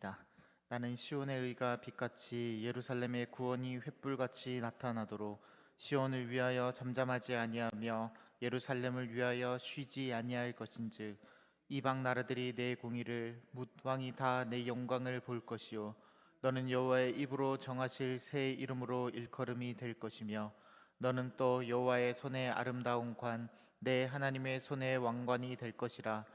기도하겠습니다. 나는 시온의 의가 빛같이 예루살렘의 구원이 횃불같이 나타나도록 시온을 위하여 잠잠하지 아니하며 예루살렘을 위하여 쉬지 아니할 것인즉 이방 나라들이 내 공의를 뭇 왕이 다 내 영광을 볼 것이요 너는 여호와의 입으로 정하실 새 이름으로 일컬음이 될 것이며 너는 또 여호와의 손의 아름다운 관 내 하나님의 손의 왕관이 될 것이라.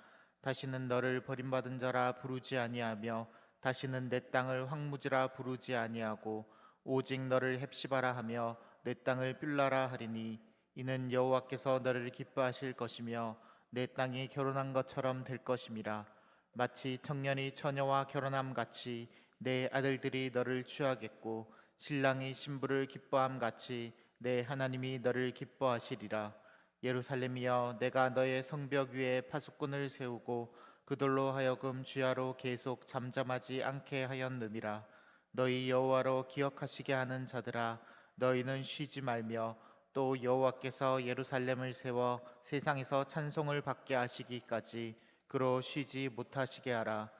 다시는 너를 버림받은 자라 부르지 아니하며 다시는 내 땅을 황무지라 부르지 아니하고 오직 너를 헵시바라 하며 내 땅을 뷸라라 하리니 이는 여호와께서 너를 기뻐하실 것이며 내 땅이 결혼한 것처럼 될 것임이라. 마치 청년이 처녀와 결혼함 같이 내 아들들이 너를 취하겠고 신랑이 신부를 기뻐함 같이 내 하나님이 너를 기뻐하시리라. 예루살렘이여, 내가 너의 성벽 위에 파수꾼을 세우고 그들로 하여금 주야로 계속 잠잠하지 않게 하였느니라. 너희 여호와로 기억하시게 하는 자들아, 너희는 쉬지 말며 또 여호와께서 예루살렘을 세워 세상에서 찬송을 받게 하시기까지 그로 쉬지 못하시게 하라.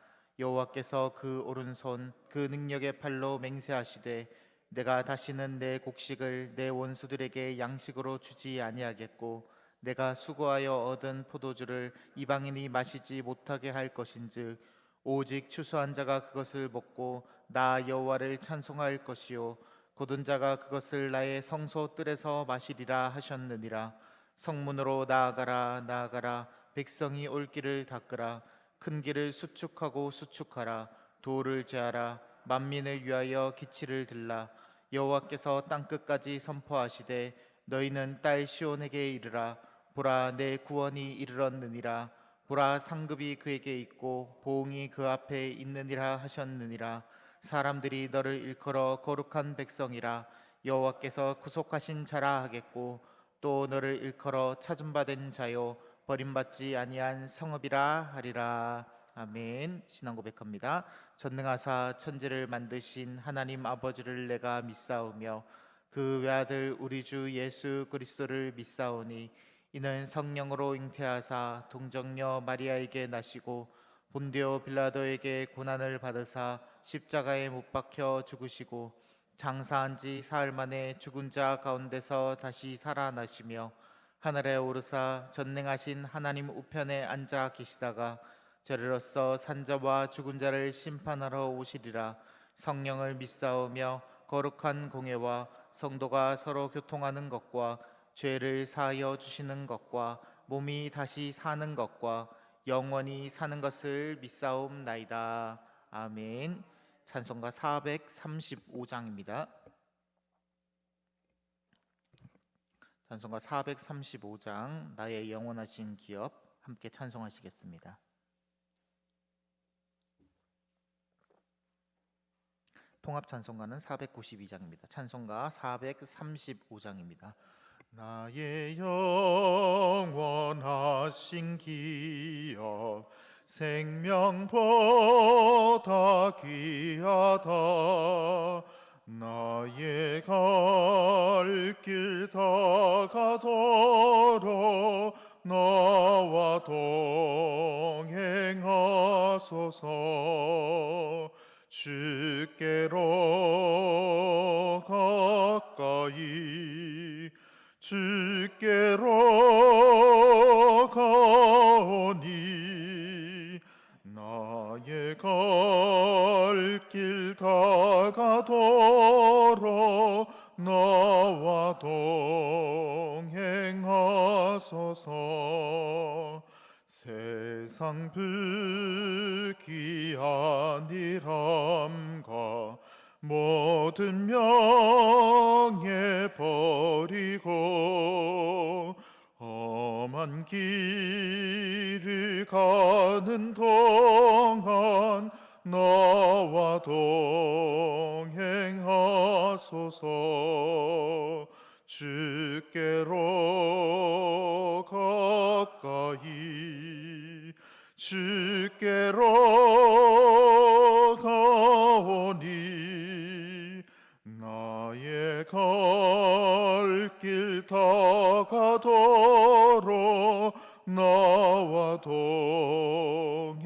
여호와께서 그 오른손 그 능력의 팔로 맹세하시되 내가 다시는 내 곡식을 내 원수들에게 양식으로 주지 아니하겠고 내가 수고하여 얻은 포도주를 이방인이 마시지 못하게 할 것인즉 오직 추수한 자가 그것을 먹고 나 여호와를 찬송할 것이요 거둔 자가 그것을 나의 성소 뜰에서 마시리라 하셨느니라. 성문으로 나아가라 나아가라. 백성이 올 길을 닦으라. 큰 길을 수축하고 수축하라. 도를 제하라. 만민을 위하여 기치를 들라. 여호와께서 땅끝까지 선포하시되 너희는 딸 시온에게 이르라. 보라, 내 구원이 이르렀느니라. 보라, 상급이 그에게 있고 보응이 그 앞에 있느니라 하셨느니라. 사람들이 너를 일컬어 거룩한 백성이라 여호와께서 구속하신 자라 하겠고 또 너를 일컬어 찾음받은 자요 버림받지 아니한 성읍이라 하리라. 아멘. 신앙 고백합니다. 전능하사 천지를 만드신 하나님 아버지를 내가 믿사오며 그 외아들 우리 주 예수 그리스도를 믿사오니 이는 성령으로 잉태하사 동정녀 마리아에게 나시고 본디오 빌라도에게 고난을 받으사 십자가에 못 박혀 죽으시고 장사한 지 사흘 만에 죽은 자 가운데서 다시 살아나시며 하늘에 오르사 전능하신 하나님 우편에 앉아 계시다가 저리로서 산자와 죽은 자를 심판하러 오시리라. 성령을 믿사오며 거룩한 공예와 성도가 서로 교통하는 것과 죄를 사하여 주시는 것과 몸이 다시 사는 것과 영원히 사는 것을 믿사옵나이다. 아멘. 찬송가 435장입니다. 찬송가 435장 나의 영원하신 기업 함께 찬송하시겠습니다. 통합 찬송가는 492장입니다. 찬송가 435장입니다. 나의 영원하신 기업 생명보다 귀하다. 나의 갈 길 다가도록 나와 동행하소서. 주께로 가까이 주께로 가오니 나의 갈 길 다가도록 나와 동행하소서. 세상 불귀한 일함과 모든 명예 버리고 험한 길을 가는 동안 나와 동행하소서. 주께로 가까이 주께로 가오니 나의 갈 길 다가도록 나와 동행하소서.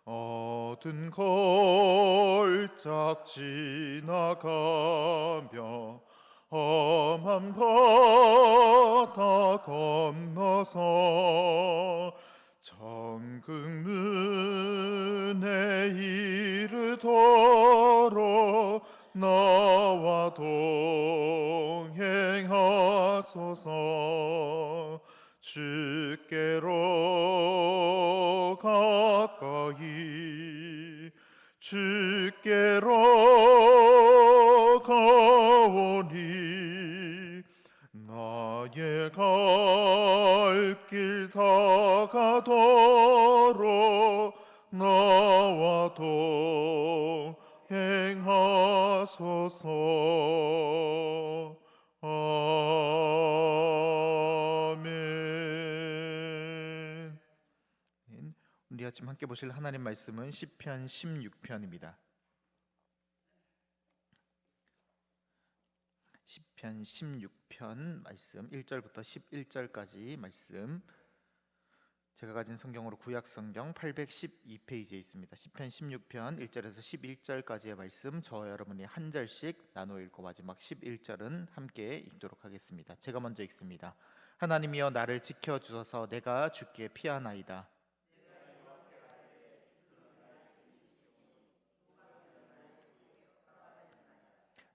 어두운 걸작 지나가며 험한 바다 건너서 정금문에 이르도록 나와 동행하소서. 주께로 가까이 주께로 가오니 나의 갈 길 다가도록 나와 동행하소서. 아멘. 우리 아침 함께 보실 하나님 말씀은 시편 16편입니다. 시편 16편 말씀 1절부터 11절까지 말씀, 제가 가진 성경으로 구약 성경 812페이지에 있습니다. 시편 16편 1절에서 11절까지의 말씀, 저와 여러분이 한 절씩 나누어 읽고 마지막 11절은 함께 읽도록 하겠습니다. 제가 먼저 읽습니다. 하나님이여 나를 지켜주소서. 내가 주께 피하나이다.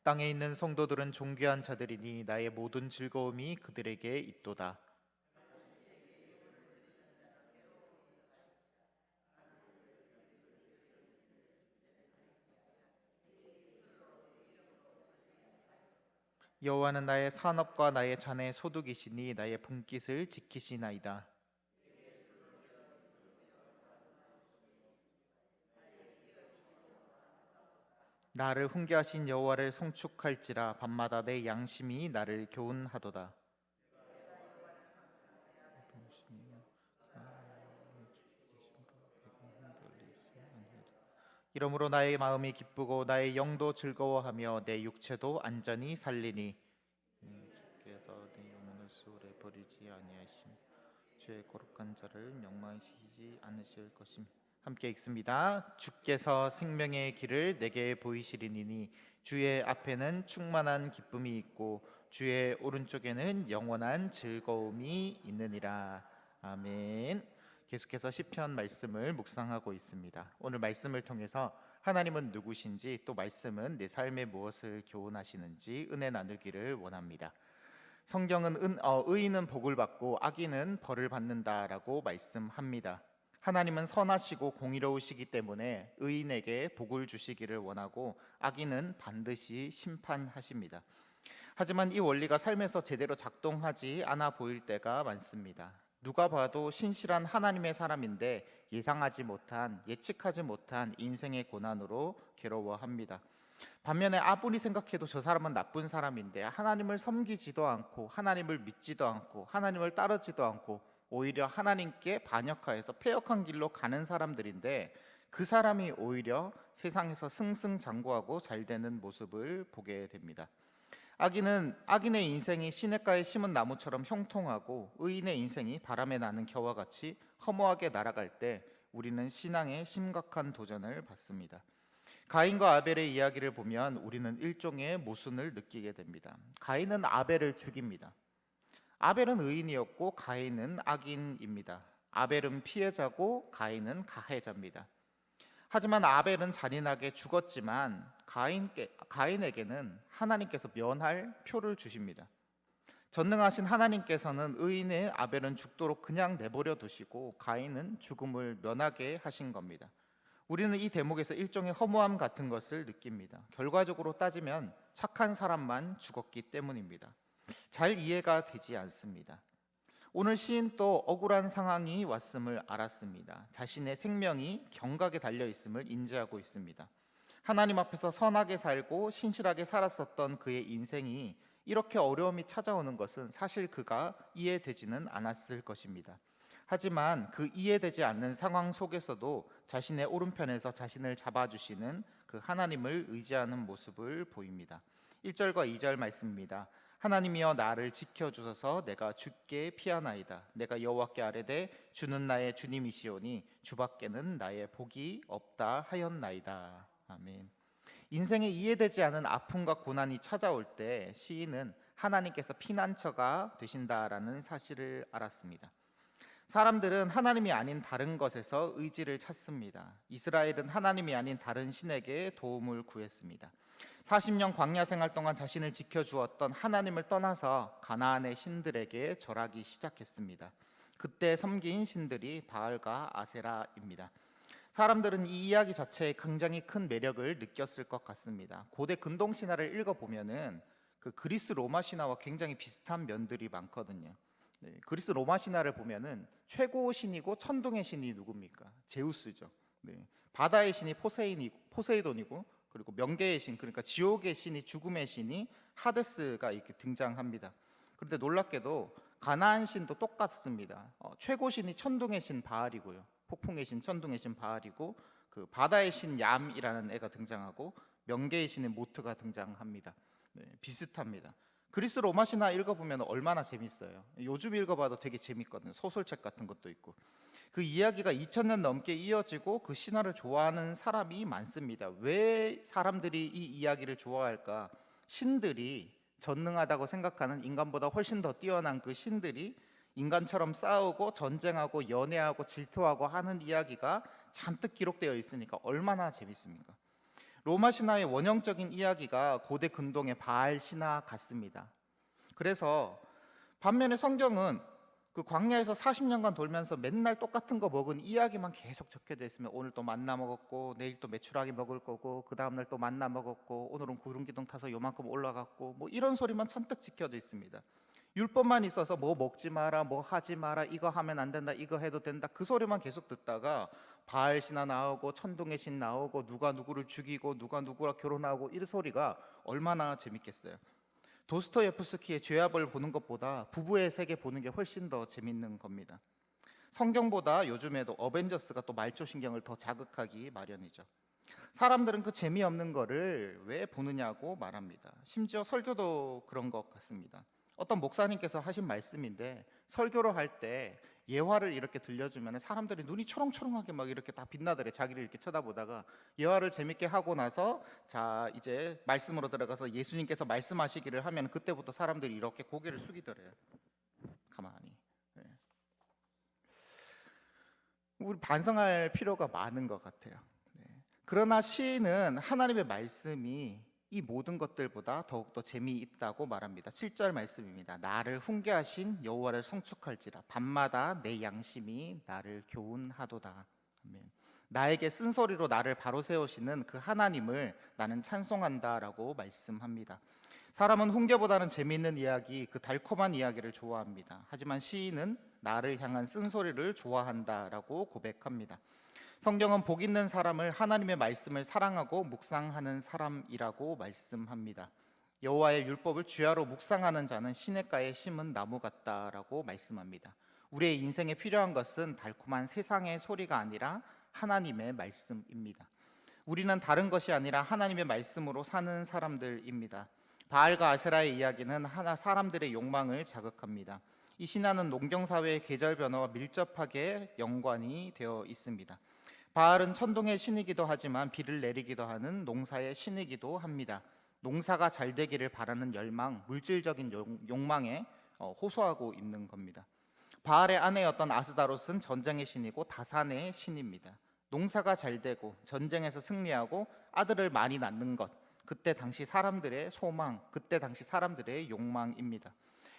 땅에 있는 성도들은 존귀한 자들이니 나의 모든 즐거움이 그들에게 있도다. 여호와는 나의 산업과 나의 잔의 소득이시니 나의 분깃을 지키시나이다. 나를 훈계하신 여호와를 송축할지라. 밤마다 내 양심이 나를 교훈하도다. 이러므로 나의 마음이 기쁘고 나의 영도 즐거워하며 내 육체도 안전히 살리니 주께서 내 영혼을 수월에 버리지 아니하시며 주의 거룩한 자를 멸망시키지 않으실 것임. 함께 읽습니다. 주께서 생명의 길을 내게 보이시리니 주의 앞에는 충만한 기쁨이 있고 주의 오른쪽에는 영원한 즐거움이 있느니라. 아멘. 계속해서 시편 말씀을 묵상하고 있습니다. 오늘 말씀을 통해서 하나님은 누구신지, 또 말씀은 내 삶에 무엇을 교훈하시는지 은혜 나누기를 원합니다. 성경은 의인은 복을 받고 악인은 벌을 받는다라고 말씀합니다. 하나님은 선하시고 공의로우시기 때문에 의인에게 복을 주시기를 원하고 악인은 반드시 심판하십니다. 하지만 이 원리가 삶에서 제대로 작동하지 않아 보일 때가 많습니다. 누가 봐도 신실한 하나님의 사람인데 예상하지 못한, 예측하지 못한 인생의 고난으로 괴로워합니다. 반면에 아무리 생각해도 저 사람은 나쁜 사람인데 하나님을 섬기지도 않고 하나님을 믿지도 않고 하나님을 따르지도 않고 오히려 하나님께 반역하여서 패역한 길로 가는 사람들인데 그 사람이 오히려 세상에서 승승장구하고 잘 되는 모습을 보게 됩니다. 악인의 인생이 시냇가에 심은 나무처럼 형통하고 의인의 인생이 바람에 나는 겨와 같이 허무하게 날아갈 때 우리는 신앙에 심각한 도전을 받습니다. 가인과 아벨의 이야기를 보면 우리는 일종의 모순을 느끼게 됩니다. 가인은 아벨을 죽입니다. 아벨은 의인이었고 가인은 악인입니다. 아벨은 피해자고 가인은 가해자입니다. 하지만 아벨은 잔인하게 죽었지만 가인에게는 하나님께서 면할 표를 주십니다. 전능하신 하나님께서는 의인의 아벨은 죽도록 그냥 내버려 두시고 가인은 죽음을 면하게 하신 겁니다. 우리는 이 대목에서 일종의 허무함 같은 것을 느낍니다. 결과적으로 따지면 착한 사람만 죽었기 때문입니다. 잘 이해가 되지 않습니다. 오늘 시인 또 억울한 상황이 왔음을 알았습니다. 자신의 생명이 경각에 달려 있음을 인지하고 있습니다. 하나님 앞에서 선하게 살고 신실하게 살았었던 그의 인생이 이렇게 어려움이 찾아오는 것은 사실 그가 이해되지는 않았을 것입니다. 하지만 그 이해되지 않는 상황 속에서도 자신의 오른편에서 자신을 잡아주시는 그 하나님을 의지하는 모습을 보입니다. 1절과 2절 말씀입니다. 하나님이여 나를 지켜주소서. 내가 주께 피하나이다. 내가 여호와께 아뢰되 주는 나의 주님이시오니 주밖에는 나의 복이 없다 하였나이다. 아멘. 인생에 이해되지 않은 아픔과 고난이 찾아올 때 시인은 하나님께서 피난처가 되신다라는 사실을 알았습니다. 사람들은 하나님이 아닌 다른 것에서 의지를 찾습니다. 이스라엘은 하나님이 아닌 다른 신에게 도움을 구했습니다. 40년 광야 생활 동안 자신을 지켜주었던 하나님을 떠나서 가나안의 신들에게 절하기 시작했습니다. 그때 섬긴 신들이 바알과 아세라입니다. 사람들은 이 이야기 자체에 굉장히 큰 매력을 느꼈을 것 같습니다. 고대 근동 신화를 읽어보면은 그 그리스 로마 신화와 굉장히 비슷한 면들이 많거든요. 네, 그리스 로마 신화를 보면은 최고 신이고 천둥의 신이 누굽니까? 제우스죠. 네, 바다의 신이 포세이돈이고, 그리고 명계의 신, 그러니까 지옥의 신이, 죽음의 신이 하데스가 이렇게 등장합니다. 그런데 놀랍게도 가나안 신도 똑같습니다. 최고 신이 천둥의 신 바알이고요. 폭풍의 신, 천둥의 신 바알이고, 그 바다의 신 얌이라는 애가 등장하고, 명계의 신인 모트가 등장합니다. 네, 비슷합니다. 그리스 로마 신화 읽어보면 얼마나 재밌어요. 요즘 읽어봐도 되게 재밌거든요. 소설책 같은 것도 있고. 그 이야기가 2000년 넘게 이어지고 그 신화를 좋아하는 사람이 많습니다. 왜 사람들이 이 이야기를 좋아할까? 신들이, 전능하다고 생각하는 인간보다 훨씬 더 뛰어난 그 신들이 인간처럼 싸우고 전쟁하고 연애하고 질투하고 하는 이야기가 잔뜩 기록되어 있으니까 얼마나 재밌습니까? 로마 신화의 원형적인 이야기가 고대 근동의 바알 신화 같습니다. 그래서 반면에 성경은 그 광야에서 40년간 돌면서 맨날 똑같은 거 먹은 이야기만 계속 적혀져 있으면, 오늘 또 만나 먹었고, 내일 또 메추라기 먹을 거고, 그 다음날 또 만나 먹었고, 오늘은 구름기둥 타서 요만큼 올라갔고, 뭐 이런 소리만 잔뜩 지켜져 있습니다. 율법만 있어서 뭐 먹지 마라, 뭐 하지 마라, 이거 하면 안 된다, 이거 해도 된다, 그 소리만 계속 듣다가 바알 신화 나오고 천둥의 신 나오고 누가 누구를 죽이고 누가 누구랑 결혼하고, 이 소리가 얼마나 재밌겠어요. 도스토예프스키의 죄악을 보는 것보다 부부의 세계 보는 게 훨씬 더 재밌는 겁니다. 성경보다 요즘에도 어벤져스가 또 말초신경을 더 자극하기 마련이죠. 사람들은 그 재미없는 거를 왜 보느냐고 말합니다. 심지어 설교도 그런 것 같습니다. 어떤 목사님께서 하신 말씀인데, 설교를 할 때 예화를 이렇게 들려주면 사람들이 눈이 초롱초롱하게 막 이렇게 다 빛나더래. 자기를 이렇게 쳐다보다가 예화를 재밌게 하고 나서 자 이제 말씀으로 들어가서 예수님께서 말씀하시기를 하면 그때부터 사람들이 이렇게 고개를 숙이더래요. 가만히. 네. 우리 반성할 필요가 많은 것 같아요. 네. 그러나 시인은 하나님의 말씀이 이 모든 것들보다 더욱더 재미있다고 말합니다. 7절 말씀입니다. 나를 훈계하신 여호와를 성축할지라 밤마다 내 양심이 나를 교훈하도다. 아멘. 나에게 쓴소리로 나를 바로 세우시는 그 하나님을 나는 찬송한다라고 말씀합니다. 사람은 훈계보다는 재미있는 이야기, 그 달콤한 이야기를 좋아합니다. 하지만 시인은 나를 향한 쓴소리를 좋아한다라고 고백합니다. 성경은 복 있는 사람을, 하나님의 말씀을 사랑하고 묵상하는 사람이라고 말씀합니다. 여호와의 율법을 주야로 묵상하는 자는 시냇가에 심은 나무 같다라고 말씀합니다. 우리의 인생에 필요한 것은 달콤한 세상의 소리가 아니라 하나님의 말씀입니다. 우리는 다른 것이 아니라 하나님의 말씀으로 사는 사람들입니다. 바알과 아세라의 이야기는 사람들의 욕망을 자극합니다. 이 신화는 농경사회의 계절 변화와 밀접하게 연관이 되어 있습니다. 바알은 천둥의 신이기도 하지만 비를 내리기도 하는 농사의 신이기도 합니다. 농사가 잘 되기를 바라는 열망, 물질적인 욕망에 호소하고 있는 겁니다. 바알의 아내였던 아스다롯은 전쟁의 신이고 다산의 신입니다. 농사가 잘 되고 전쟁에서 승리하고 아들을 많이 낳는 것, 그때 당시 사람들의 소망, 그때 당시 사람들의 욕망입니다.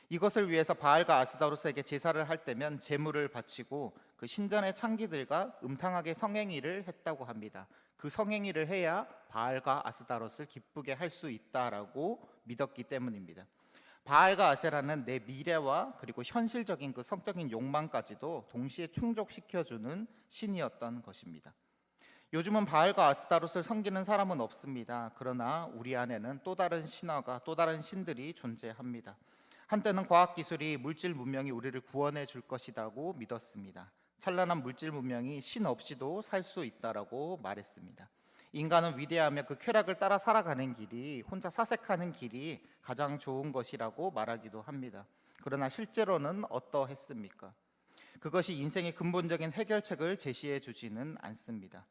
이것을 위해서 바알과 아스다롯에게 제사를 할 때면 제물을 바치고 그 신전의 창기들과 음탕하게 성행위를 했다고 합니다. 그 성행위를 해야 바알과 아스다롯을 기쁘게 할 수 있다라고 믿었기 때문입니다. 바알과 아세라는 내 미래와 그리고 현실적인 그 성적인 욕망까지도 동시에 충족시켜주는 신이었던 것입니다. 요즘은 바알과 아스다롯을 섬기는 사람은 없습니다. 그러나 우리 안에는 또 다른 신화가, 또 다른 신들이 존재합니다. 한때는 과학기술이 물질 문명이 우리를 구원해 줄 것이라고 믿었습니다. 찬란한 물질 문명이 신 없이도 살 수 있다라고 말했습니다. 인간은 위대하며 그 쾌락을 따라 살아가는 길이, 혼자 사색하는 길이 가장 좋은 것이라고 말하기도 합니다. 그러나 실제로는 어떠했습니까? 그것이 인생의 근본적인 해결책을 제시해 주지는 않습니다.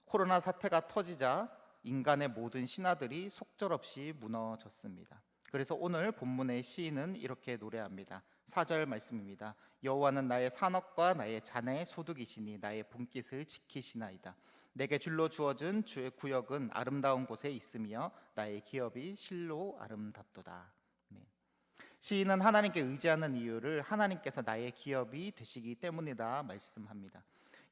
코로나 사태가 터지자 인간의 모든 신화들이 속절없이 무너졌습니다. 그래서 오늘 본문의 시인은 이렇게 노래합니다. 4절 말씀입니다. 여호와는 나의 산업과 나의 자네의 소득이시니 나의 분깃을 지키시나이다. 내게 줄로 주어진 주의 구역은 아름다운 곳에 있으며 나의 기업이 실로 아름답도다. 네. 시인은 하나님께 의지하는 이유를 하나님께서 나의 기업이 되시기 때문이다 말씀합니다.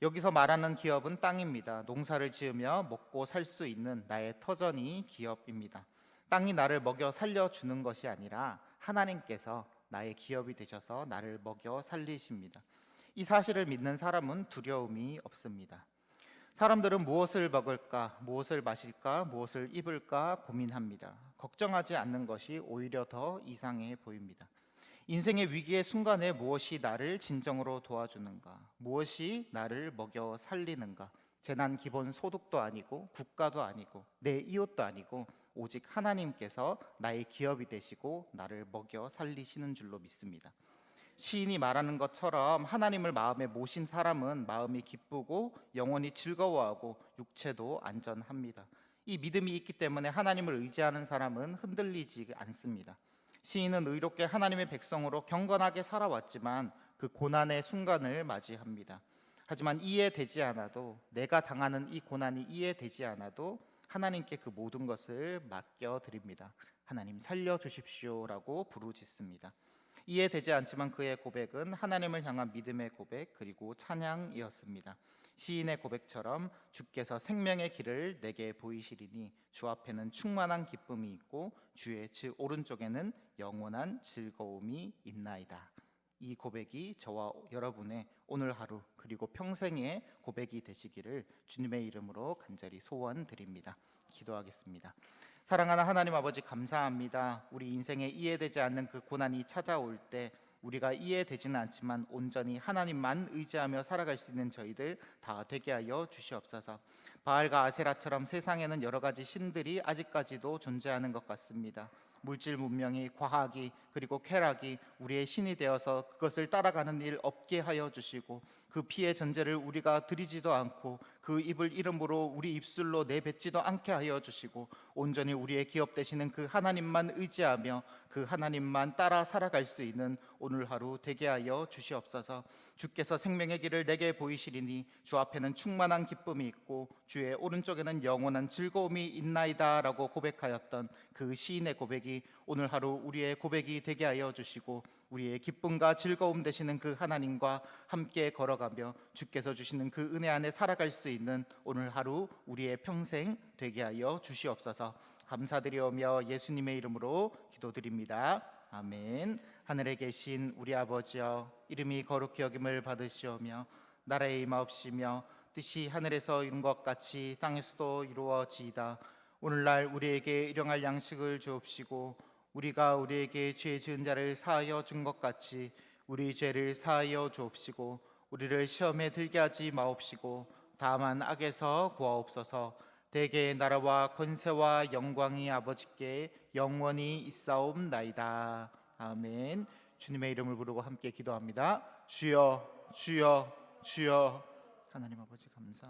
여기서 말하는 기업은 땅입니다. 농사를 지으며 먹고 살 수 있는 나의 터전이 기업입니다. 땅이 나를 먹여 살려주는 것이 아니라 하나님께서 나의 기업이 되셔서 나를 먹여 살리십니다. 이 사실을 믿는 사람은 두려움이 없습니다. 사람들은 무엇을 먹을까, 무엇을 마실까, 무엇을 입을까 고민합니다. 걱정하지 않는 것이 오히려 더 이상해 보입니다. 인생의 위기의 순간에 무엇이 나를 진정으로 도와주는가, 무엇이 나를 먹여 살리는가, 재난 기본 소득도 아니고 국가도 아니고 내 이웃도 아니고 오직 하나님께서 나의 기업이 되시고 나를 먹여 살리시는 줄로 믿습니다. 시인이 말하는 것처럼 하나님을 마음에 모신 사람은 마음이 기쁘고 영혼이 즐거워하고 육체도 안전합니다. 이 믿음이 있기 때문에 하나님을 의지하는 사람은 흔들리지 않습니다. 시인은 의롭게 하나님의 백성으로 경건하게 살아왔지만 그 고난의 순간을 맞이합니다. 하지만 이해되지 않아도, 내가 당하는 이 고난이 이해되지 않아도 하나님께 그 모든 것을 맡겨드립니다. 하나님 살려주십시오라고 부르짖습니다. 이해되지 않지만 그의 고백은 하나님을 향한 믿음의 고백 그리고 찬양이었습니다. 시인의 고백처럼 주께서 생명의 길을 내게 보이시리니 주 앞에는 충만한 기쁨이 있고 주의 오른쪽에는 영원한 즐거움이 있나이다. 이 고백이 저와 여러분의 오늘 하루 그리고 평생의 고백이 되시기를 주님의 이름으로 간절히 소원드립니다. 기도하겠습니다. 사랑하는 하나님 아버지, 감사합니다. 우리 인생에 이해되지 않는 그 고난이 찾아올 때 우리가 이해되지는 않지만 온전히 하나님만 의지하며 살아갈 수 있는 저희들 다 되게 하여 주시옵소서. 바알과 아세라처럼 세상에는 여러 가지 신들이 아직까지도 존재하는 것 같습니다. 물질 문명이, 과학이, 그리고 쾌락이 우리의 신이 되어서 그것을 따라가는 일 없게 하여 주시고, 그 피의 전제를 우리가 드리지도 않고 그 입을 이름으로 우리 입술로 내뱉지도 않게 하여 주시고, 온전히 우리의 기업 되시는 그 하나님만 의지하며 그 하나님만 따라 살아갈 수 있는 오늘 하루 되게 하여 주시옵소서. 주께서 생명의 길을 내게 보이시리니 주 앞에는 충만한 기쁨이 있고 주의 오른쪽에는 영원한 즐거움이 있나이다 라고 고백하였던 그 시인의 고백이 오늘 하루 우리의 고백이 되게 하여 주시고, 우리의 기쁨과 즐거움 되시는 그 하나님과 함께 걸어가며 주께서 주시는 그 은혜 안에 살아갈 수 있는 오늘 하루 우리의 평생 되게 하여 주시옵소서. 감사드리오며 예수님의 이름으로 기도드립니다. 아멘. 하늘에 계신 우리 아버지여, 이름이 거룩히 여김을 받으시오며 나라의 임하옵시며 뜻이 하늘에서 이룬 것 같이 땅에서도 이루어지이다. 오늘날 우리에게 일용할 양식을 주옵시고 우리가 우리에게 죄 지은 자를 사하여 준 것 같이 우리 죄를 사하여 주옵시고 우리를 시험에 들게 하지 마옵시고 다만 악에서 구하옵소서. 대개의 나라와 권세와 영광이 아버지께 영원히 있사옵나이다. 아멘. 주님의 이름을 부르고 함께 기도합니다. 주여, 주여, 주여. 하나님 아버지 감사.